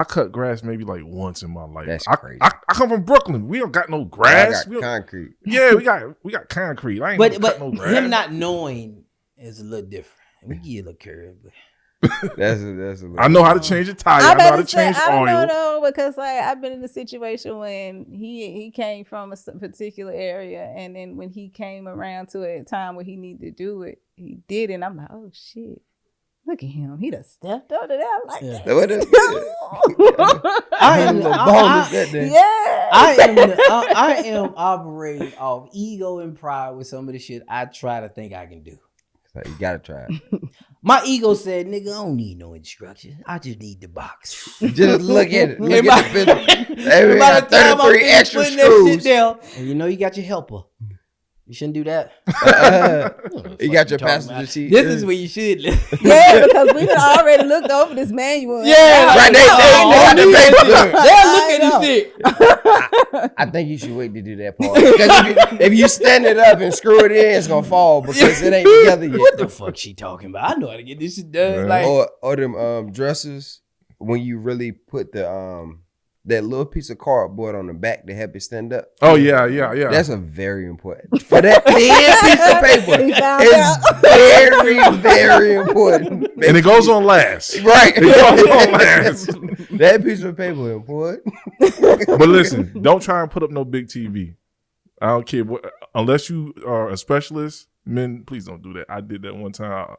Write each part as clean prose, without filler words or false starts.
I cut grass maybe like once in my life. That's crazy. I come from Brooklyn. We don't got no grass. I got concrete. Yeah, we got concrete. I ain't cut no grass. Him not knowing is a little different. We give you a little curve, but That's a little. I know how to change a tire. I know how to change oil. I don't know because like I've been in a situation when he came from a particular area, and then when he came around to a time where he needed to do it, he did it. And I'm like, oh shit. Look at him. He done stepped up to that. I'm like, I am operating off ego and pride with some of the shit I try to think I can do. So you gotta try it. My ego said, nigga, I don't need no instructions. I just need the box. Just look at it. Look at the picture. Every got 33 extra screws. And you know you got your helper. You shouldn't do that. You got your passenger seat. This is where you should live. Yeah, because we done already looked over this manual. Yeah, right. They're looking at this shit. I think you should wait to do that part. Because if you stand it up and screw it in, it's gonna fall because it ain't together yet. What the fuck she talking about? I know how to get this shit done. Like, or them dressers when you really put the that little piece of cardboard on the back to help it stand up. Oh yeah. That's a very important for that thin piece of paper. It's very important, and it goes on last. Right, it goes on last. That piece of paper is important. But listen, don't try and put up no big TV. I don't care unless you are a specialist. Men, please don't do that. I did that one time.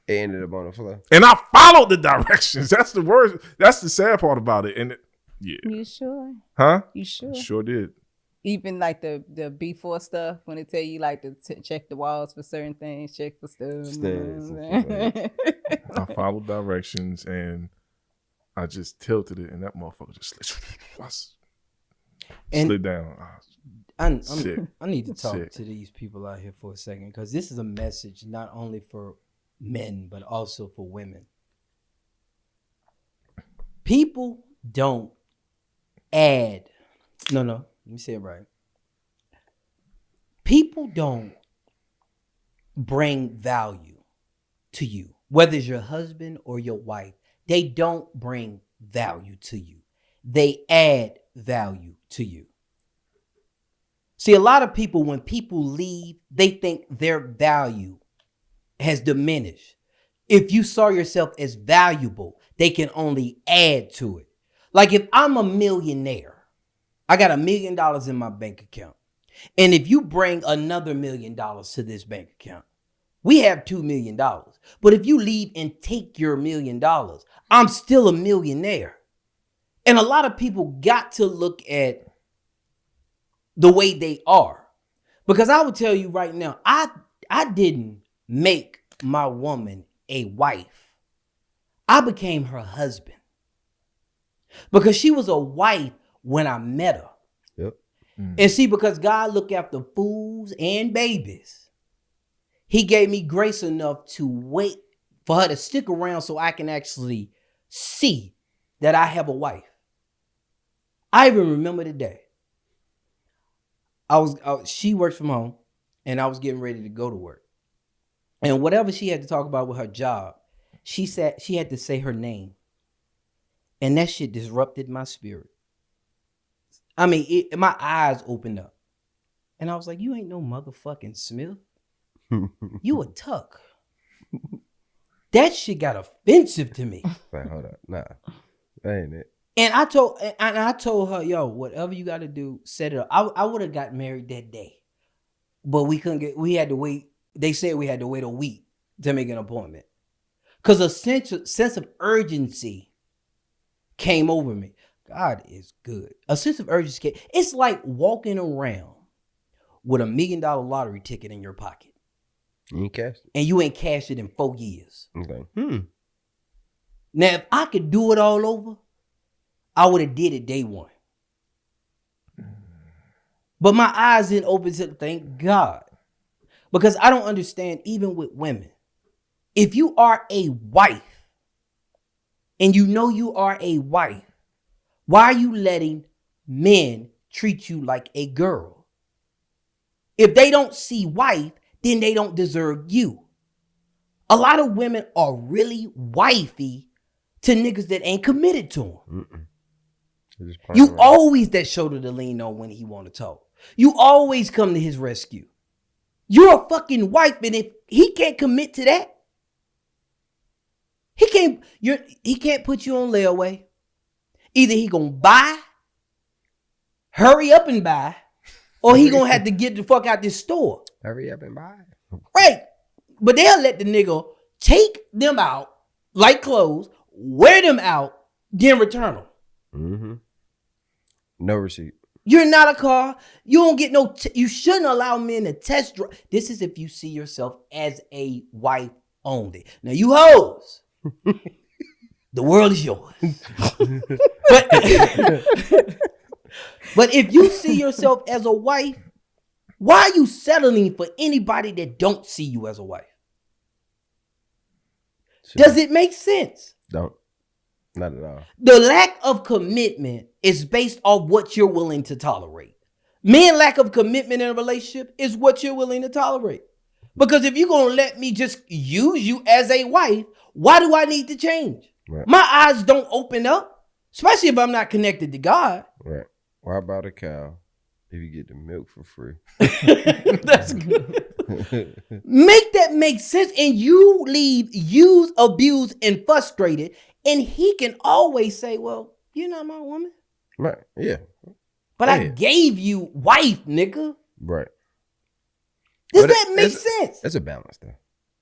It ended up on the floor, and I followed the directions. That's the worst. That's the sad part about it. And yeah. You sure? Huh? You sure? Sure did. Even like the before stuff when they tell you like to check the walls for certain things, check for stuff. I followed directions and I just tilted it, and that motherfucker just slid down. I need to talk to these people out here for a second because this is a message not only for men but also for women. People don't add. No, let me say it right. People don't bring value to you, whether it's your husband or your wife. They don't bring value to you. They add value to you. See, a lot of people, when people leave, they think their value has diminished. If you saw yourself as valuable, they can only add to it. Like if I'm a millionaire, I got $1 million in my bank account. And if you bring another $1 million to this bank account, we have $2 million. But if you leave and take your $1 million, I'm still a millionaire. And a lot of people got to look at the way they are. Because I would tell you right now, I didn't make my woman a wife. I became her husband. Because she was a wife when I met her. Yep. And see, because God looked after fools and babies, he gave me grace enough to wait for her to stick around so I can actually see that I have a wife. I even remember the day. She works from home and I was getting ready to go to work. And whatever she had to talk about with her job, she said she had to say her name. And that shit disrupted my spirit. I mean, my eyes opened up. And I was like, you ain't no motherfucking Smith. You a Tuck. That shit got offensive to me. Wait, hold up. Nah, that ain't it. And I told her, yo, whatever you got to do, set it up. I would have got married that day. But we had to wait. They said we had to wait a week to make an appointment. Because a sense of urgency came over me. God is good. A sense of urgency. It's like walking around with $1 million lottery ticket in your pocket. You ain't cashed it. And you ain't cashed it in 4 years. Okay. Now, if I could do it all over, I would have did it day one. But my eyes didn't open to thank God. Because I don't understand, even with women, if you are a wife and you know you are a wife, why are you letting men treat you like a girl? If they don't see wife, then they don't deserve you. A lot of women are really wifey to niggas that ain't committed to him. Mm-mm. Just You playing around. always that shoulder to lean on when he want to talk. You always come to his rescue. You're a fucking wife, and if he can't commit to that, he can't put you on layaway. Either he gonna buy, hurry up and buy, or he gonna have to get the fuck out this store. Hurry up and buy. Right. But they'll let the nigga take them out like clothes, wear them out, then return them. Mm-hmm. No receipt. You're not a car. You don't get no. You shouldn't allow men to test drive. This is if you see yourself as a wife only. Now you hoes, the world is yours. but, but if you see yourself as a wife, why are you settling for anybody that don't see you as a wife? Does it make sense? Don't. Not at all. The lack of commitment is based off what you're willing to tolerate. Men lack of commitment in a relationship is what you're willing to tolerate. Because if you're going to let me just use you as a wife, why do I need to change? Right. My eyes don't open up, especially if I'm not connected to God. Right. Why about a cow if you get the milk for free? That's good. Make that make sense, and you leave used, abused, and frustrated, and he can always say, well, you're not my woman. Right. Yeah. But I gave you wife, nigga. Right. Does that make sense? It's a balance, though.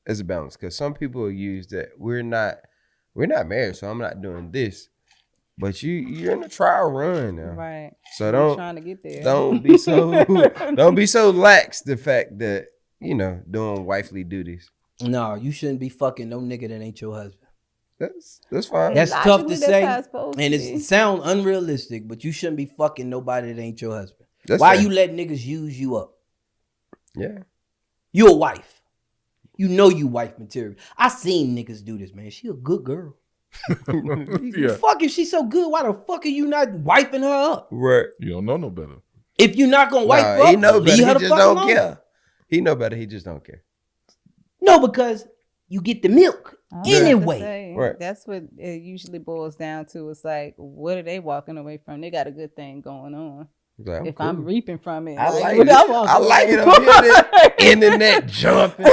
It's a balance because some people use that we're not married, so I'm not doing this. But you're in a trial run now, Right. so You're don't trying to get there. don't be so lax the fact that doing wifely duties. No, you shouldn't be fucking no nigga that ain't your husband. That's fine. That's Logically, tough to that's say, how it's supposed to and be. it sounds unrealistic, but you shouldn't be fucking nobody that ain't your husband. That's Why fair. you let niggas use you up? Yeah. You a wife. You know you wife material. I seen niggas do this, man. She a good girl. Yeah. Fuck, if she's so good, why the fuck are you not wiping her up? Right. You don't know no better. If you're not gonna wipe her He up, know leave better. her He the just fuck don't alone. care. He know better. He just don't care. No, because you get the milk I was about to anyway. say, Right. That's what it usually boils down to. It's like, what are they walking away from? They got a good thing going on. He's like, if cool. I'm reaping from it, I like what it. I'm walking I like away it from. up here. The internet jumping.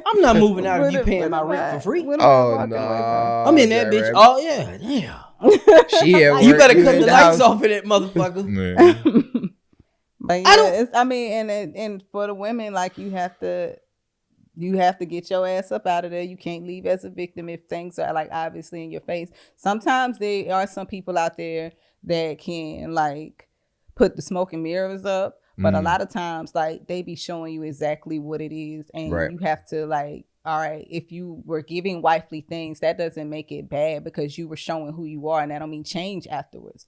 I'm not moving out if you What paying am my I- rent for free. what am I Oh walking no! away from? I'm in that bitch. Oh yeah, damn. She at You work, better cut in the house. lights off of that motherfucker. Man. But yeah, I mean, and for the women, like you have to get your ass up out of there. You can't leave as a victim if things are like obviously in your face. Sometimes there are some people out there that can like put the smoke and mirrors up, but a lot of times like they be showing you exactly what it is, and Right. you have to like, all right, if you were giving wifely things, that doesn't make it bad because you were showing who you are, and that don't mean change afterwards.